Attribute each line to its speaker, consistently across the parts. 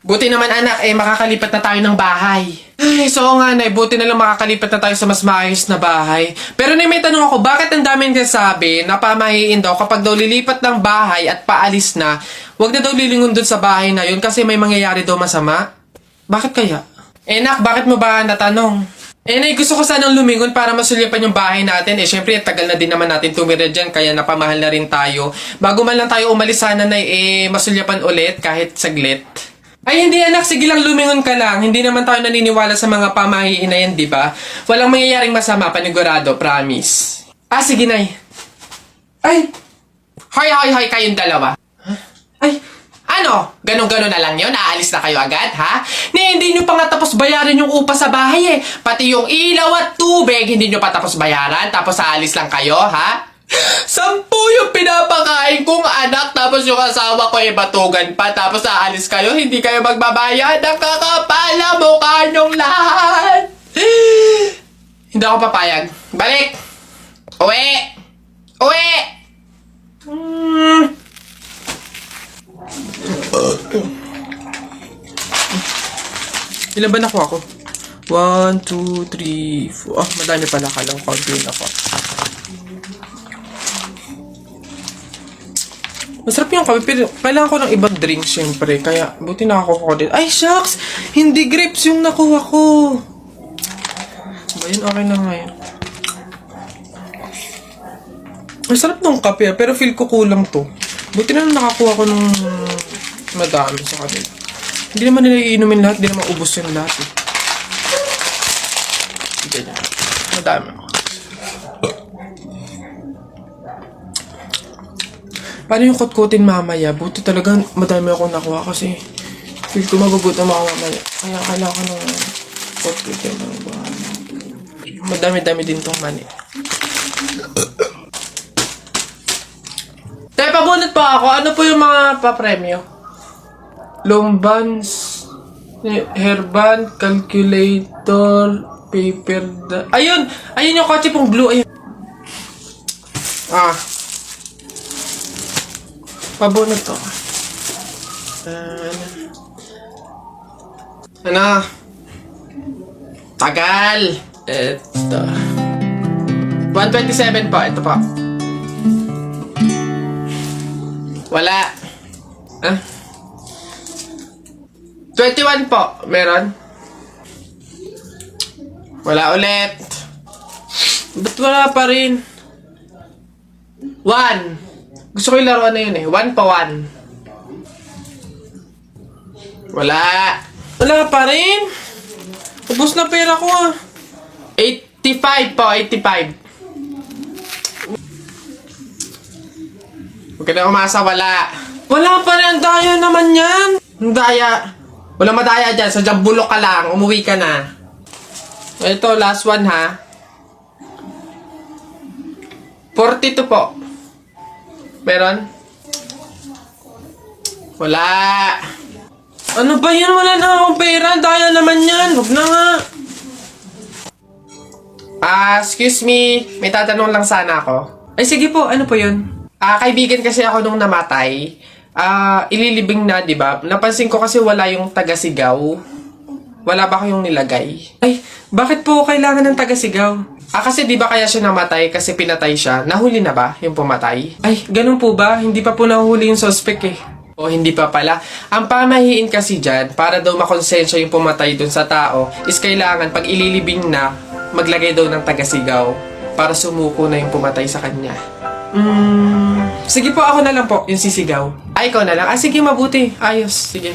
Speaker 1: Buti naman anak, makakalipat na tayo ng bahay. Ay, so nga nay, buti na lang makakalipat na tayo sa mas maayos na bahay. Pero nay, may tanong ako, bakit ang daming nagsasabi na pamahiin daw kapag daw lilipat ng bahay at paalis na, wag na daw lilingon dun sa bahay na yun kasi may mangyayari daw masama? Bakit kaya? Nak, bakit mo ba natanong? Nay, gusto ko sanang lumingon para masulyapan yung bahay natin. Syempre, tagal na din naman natin tumira dyan, kaya napamahal na rin tayo. Bago man lang tayo umalis sana, nay, masulyapan ulit kahit saglit. Ay, hindi anak. Sige lang, lumingon ka lang. Hindi naman tayo naniniwala sa mga pamahiin na yan, di ba? Walang mangyayaring masama, panigurado, promise. Sige, nay. Ay! Hoy, kayong dalawa. Huh? Ay, ano? Ganon-ganon na lang yun? Aalis na kayo agad, ha? Hindi nyo pa nga tapos bayaran yung upa sa bahay, eh. Pati yung ilaw at tubig, hindi nyo pa tapos bayaran, tapos aalis lang kayo, ha? 10 yung pinapakain kong anak, tapos yung asawa ko batugan pa, tapos aalis kayo, hindi kayo magbabayad. Ang kakapal na mukha nyong lahat. Hindi ako papayag. Balik! Uwi! Ilan ba nakuha ko? 1, 2, 3, 4. Madami pala. Kala ko kaunti ako. Masarap yung kape, pero kailangan ko ng ibang drink, syempre. Kaya, buti nakakuha ko din. Ay, shucks! Hindi grapes yung nakuha ko. Ba yun? Okay na nga yan. Masarap ng kape, pero feel ko kulang to. Buti na nakakuha ko ng madami sa kanila. Hindi naman nila iinumin lahat, hindi naman ubos yung lahat, eh. Ganyan. Madami ako. Paano yung kutkutin mamaya? Buti talaga madami ako nakuha kasi feel ko magugutom ako mamaya. Kaya kailangan ko ng kutkutin. Madami-dami din tong mani. Tayo, pabunot pa ako. Ano po yung mga papremyo? Lombans, hairband, calculator, paper. Ayun! Ayun yung kotse pong blue. Ayun. Pabunot to. Ano? Tagal! Ito. 127 po. Ito po. Wala. 21 po. Meron? Wala ulit. Ba't wala pa rin? 1. Gusto ko yung laruan na yun, 1 pa 1. Wala. Wala pa rin. Ubus na pera ko, 85 po, 85. Huwag ka na umasa, wala. Wala pa rin, ang daya naman yan. Ang daya. Walang madaya dyan, sadyang bulok ka lang, umuwi ka na. Ito, last one, ha. 42 po. Meron? Wala. Ano ba yan? Wala na akong pera. Daya naman yan. Huwag na nga. Excuse me. May tatanong lang sana ako. Ay, sige po. Ano po yun? Kaibigan kasi ako nung namatay. Ililibing na, di ba? Napansin ko kasi wala yung taga-sigaw. Wala ba kayong nilagay? Ay, bakit po kailangan ng taga-sigaw? Kasi di ba kaya siya namatay kasi pinatay siya? Nahuli na ba yung pumatay? Ay, ganun po ba? Hindi pa po nahuli yung suspect, eh. O, hindi pa pala. Ang pamahiin kasi dyan, para daw makonsensya yung pumatay dun sa tao, is kailangan pag ililibing na, maglagay daw ng taga-sigaw para sumuko na yung pumatay sa kanya. Sige po, ako na lang po, yung sisigaw. Ay, ikaw na lang. Sige, mabuti. Ayos, sige.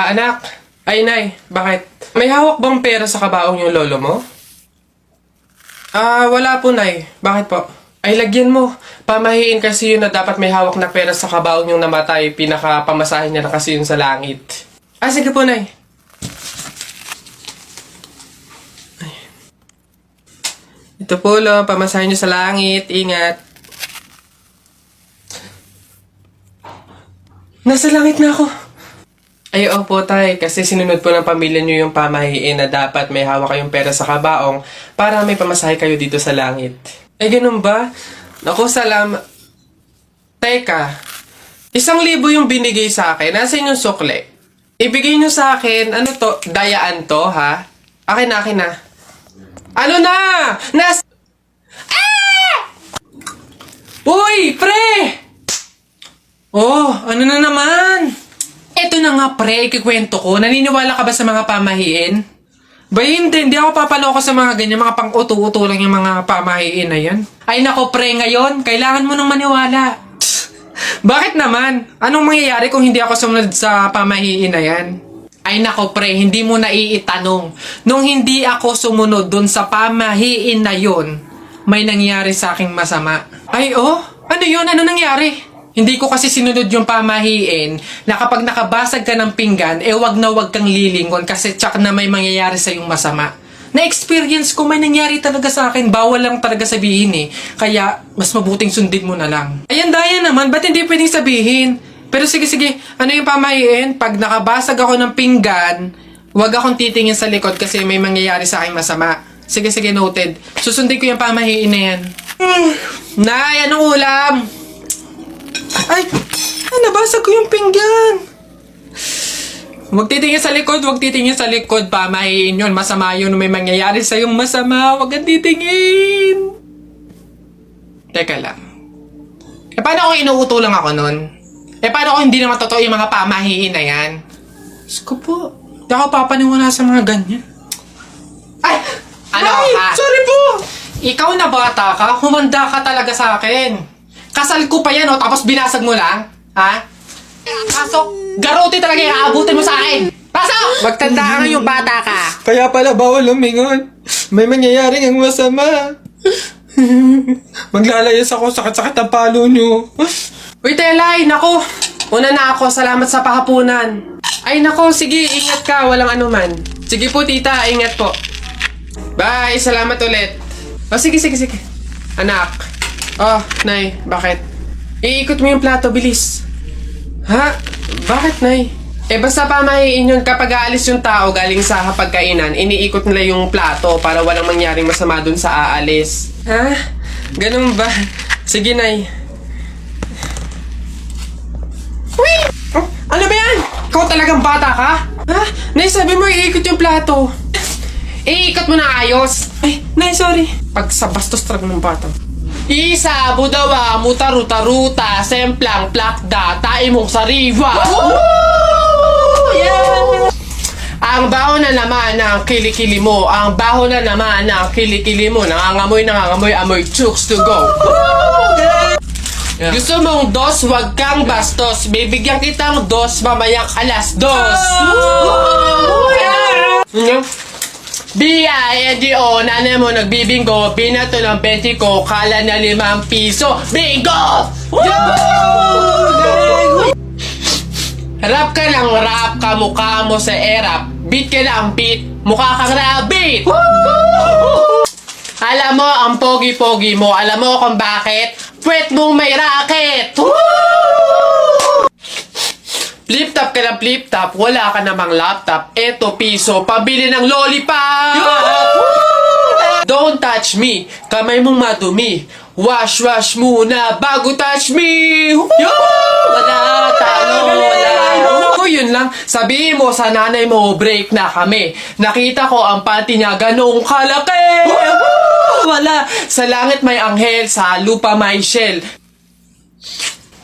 Speaker 1: Anak. Ay, nay. Bakit? May hawak bang pera sa kabaong yung lolo mo? Wala po, nay. Bakit po? Ay, lagyan mo. Pamahiin kasi yun na dapat may hawak na pera sa kabaong yung namatay. Pinaka-pamasahin niya na kasi yun sa langit. Sige po, nay. Ay. Ito po, lo. Pamasahin niyo sa langit. Ingat. Nasa langit na ako. Ay, opo, tay. Kasi sinunod po ng pamilya niyo yung pamahiin na dapat may hawak kayong pera sa kabaong para may pamasahe kayo dito sa langit. Ay, ganun ba? Naku, salamat. Teka, 1,000 yung binigay sa akin. Nasaan yung sukle? Ibigay niyo sa akin, ano to? Dayaan to, ha? Akin na. Ano na? Uy, pre! Oh, ano na naman? Eto na nga, pre, ikikwento ko. Naniniwala ka ba sa mga pamahiin? Ba, hindi ako papaloko sa mga ganyan, mga pang-uto-uto lang yung mga pamahiin na yan. Ay nako, pre, ngayon, kailangan mo nang maniwala. Bakit naman? Anong mangyayari kung hindi ako sumunod sa pamahiin na yan? Ay nako, pre, hindi mo na iitanong. Nung hindi ako sumunod dun sa pamahiin na yon, may nangyari sa aking masama. Ay, oh? Ano yun? Ano nangyari? Hindi ko kasi sinunod yung pamahiin na kapag nakabasag ka ng pinggan, wag na wag kang lilingon kasi tsak na may mangyayari sa yung masama. Na-experience ko, may nangyari talaga sa akin. Bawal lang talaga sabihin eh. Kaya, mas mabuting sundin mo na lang. Ayan, daya naman. Ba't hindi pwedeng sabihin? Pero sige. Ano yung pamahiin? Pag nakabasag ako ng pinggan, wag akong titingin sa likod kasi may mangyayari sa aking masama. Sige, noted. Susundin ko yung pamahiin na yan. Nay, anong ulam? Ay, nabasag ko yung pinggan. Huwag titingin sa likod, pamahiin yun. Masama yun, may mangyayari sa yung masama. Huwag kang titingin. Teka lang. Paano kung inuuto lang ako nun? Paano kung hindi naman totoo yung mga pamahiin na yan? Diyos ko po, hindi ako papaniwala sa mga ganyan. Ay! Ano ka? Sorry po! Ikaw na bata ka, humanda ka talaga sa akin. Kasal ko pa yan, tapos binasag mo lang? Ha? Pasok! Garote talaga yung aabutin mo sa akin! Pasok!
Speaker 2: Magtanda ka yung bata ka.
Speaker 1: Kaya pala bawal lumingon. May mangyayaring ang masama. Maglalayas ako, sakit-sakit ang palo nyo. Uy, Telay, nako. Una na ako, salamat sa pahapunan. Ay, nako, sige, ingat ka, walang anuman. Sige po, tita, ingat po. Bye, salamat ulit. Oh, sige. Anak. Oh, Nay, bakit? Iikot mo yung plato, bilis. Ha? Bakit, Nay? Basta pamahiin yun kapag aalis yung tao galing sa hapagkainan, iniikot nila yung plato para walang mangyaring masama dun sa aalis. Ha? Ganun ba? Sige, Nay. Uy! Oh, ano ba yan? Ikaw talagang bata ka? Ha? Nay, sabi mo iikot yung plato. Iikot mo na ayos. Ay, Nay, sorry. Pag sa bastos talaga ng bata. Isa, budawa, mutaruta-ruta, semplang, plakda, taimong sariwa. Yeah! Ang baho na naman ng kilikili mo. Ang baho na naman ng kilikili mo. Nangangamoy, amoy chooks to go. Yeah. Gusto mong dos, wag kang bastos. Bibigyan kitang dos mamayang alas dos. B-I-N-G-O, nanay mo nagbibingo, binato ng 20 ko, kala na 5 piso. Bingo! Rap ka ng rap, kamukha mo sa erap. Beat ka ng beat, mukha kang rabbit. Alam mo, ang pogi-pogi mo, alam mo kung bakit? Pwet mong may racket. Flip-top ka ng flip-top, wala ka namang laptop. Eto piso, pabili ng lollipop! Don't touch me, kamay mong madumi. Wash muna bago touch me! Wala, talo, wala. Kung yun lang, sabihin mo sa nanay mo, break na kami. Nakita ko ang panty niya ganong kalaki! Wala, sa langit may anghel, sa lupa may shell.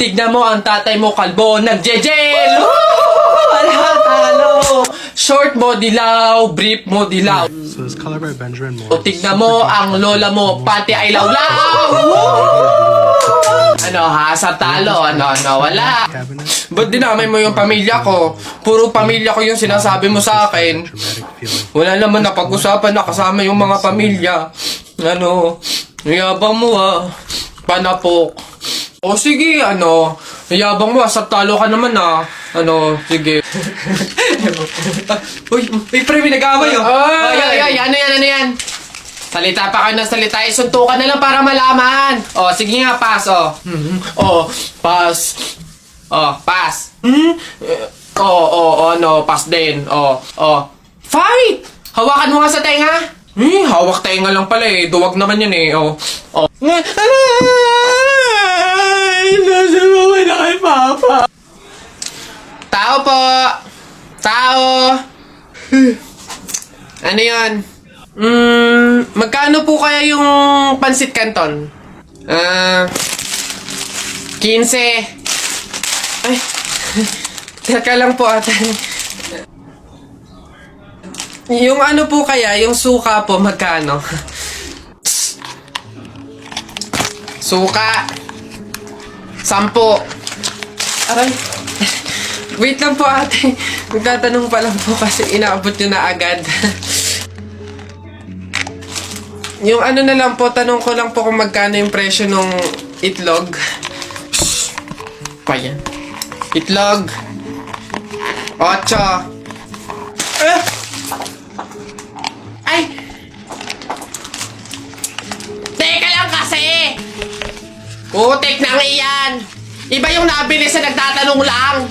Speaker 1: Tignan mo ang tatay mo kalbo, nagje-jail! Wala, talo! Short mo dilaw, brief mo dilaw.
Speaker 3: So it's colored by Benjamin
Speaker 1: O
Speaker 3: Moore.
Speaker 1: tignan mo ang lola mo, pati ay lawlaw! Ano ha, sa talo, ano, wala.
Speaker 3: Cabinet.
Speaker 1: Ba't dinamay mo yung pamilya ko? Puro pamilya ko yung sinasabi mo sa akin.
Speaker 3: Dramatic feeling.
Speaker 1: Wala naman napag-usapan na kasama yung mga pamilya. Ano, yabang mo ah. Panapok. O sige, ano, yabang mo, sa talo ka naman ah. Ano, sige. Uy, pre, may nag-away oh. Ay, ano yan? Salita pa kayo ng salita, isuntukan na lang para malaman. O, sige nga, pass, o. O, pass. O, pass. No, pass din. Fight! Hawakan mo nga sa tenga. Hawak tenga lang pala eh. Duwag naman yun eh. Nasa mga na kay Papa. Tao po! Tao! Ano yun? Magkano po kaya yung pansit canton? 15. Ay, teka lang po ate. Yung ano po kaya, yung suka po, magkano? Suka. 10. Aray. Wait lang po ate. Magtatanong pa lang po kasi inaabot nyo na agad. Yung ano na lang po, tanong ko lang po kung magkano yung presyo nung itlog. Pa yan. Itlog. 8. Ay! Teka lang kasi! Putik na iyan! Iba yung nabili sa nagtatanong lang!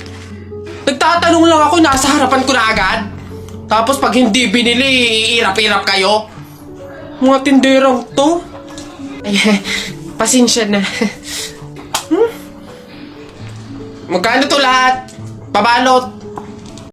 Speaker 1: Nagtatanong lang ako, nasa harapan ko na agad. Tapos pag hindi binili, iirap-irap kayo. Mga tinderang to. Ay, pasensya na. Magkano to lahat? Pabalot.